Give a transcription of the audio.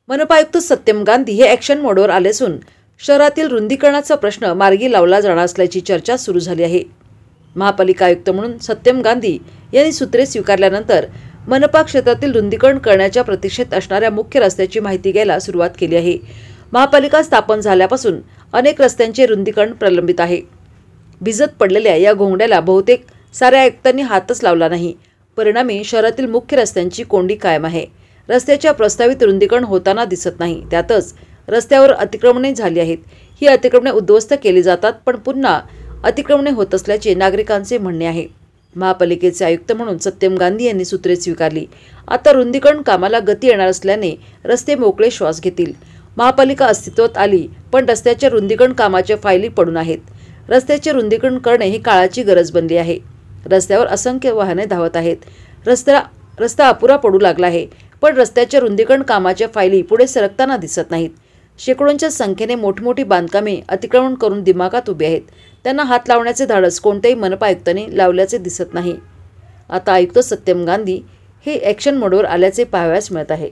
मनपा आयुक्त सत्यम गांधी हे ॲक्शन मोडवर आले असून शहरातील रुंदीकरणाचा प्रश्न मार्गी लावला जाणार असल्याची चर्चा सुरू झाली आहे। महापालिका आयुक्त म्हणून सत्यम गांधी यांनी सूत्रे स्वीकारल्यानंतर मनपा क्षेत्रातील रुंदीकरण करण्याच्या प्रतीक्षेत असणाऱ्या मुख्य रस्त्याची माहिती घ्यायला सुरुवात केली आहे। महापालिका स्थापन झाल्यापासून अनेक रस्त्यांचे रुंदीकरण प्रलंबित आहे। भिजत पडलेल्या या घोंगड्याला बहुतेक साऱ्या आयुक्तांनी हातच लावला नाही। परिणामी शहरातील मुख्य रस्त्यांची कोंडी कायम आहे। रस्त्याच्या प्रस्तावित रुंदीकरण होताना दिसत नाही। त्यातच रस्त्यावर अतिक्रमणे झाली आहेत। ही अतिक्रमणे उद्ध्वस्त केली जातात, पण पुन्हा अतिक्रमणे होत असल्याचे नागरिकांचे म्हणणे आहे। महापालिकेचे आयुक्त म्हणून सत्यम गांधी यांनी सूत्रे स्वीकारली। आता रुंदीकरण कामाला गती येणार असल्याने रस्ते मोकळे श्वास घेतील। महापालिका अस्तित्वात आली, पण रस्त्याच्या रुंदीकरण कामाच्या फायली पडून आहेत। रस्त्याचे रुंदीकरण करणे ही काळाची गरज बनली आहे। रस्त्यावर असंख्य वाहने धावत आहेत। रस्ता अपुरा पडू लागला आहे, पण रस्त्याच्या रुंदीकरण कामाच्या फायली पुढे सरकताना दिसत नाहीत। शेकडोंच्या संख्येने मोठमोठी बांधकामे अतिक्रमण करून दिमागात उभी आहेत। त्यांना हात लावण्याचे धाडस कोणत्याही मनपा आयुक्तांनी लावल्याचे दिसत नाही। आता आयुक्त सत्यम गांधी हे ॲक्शन मोडवर आल्याचे पाहावयास मिळत आहे।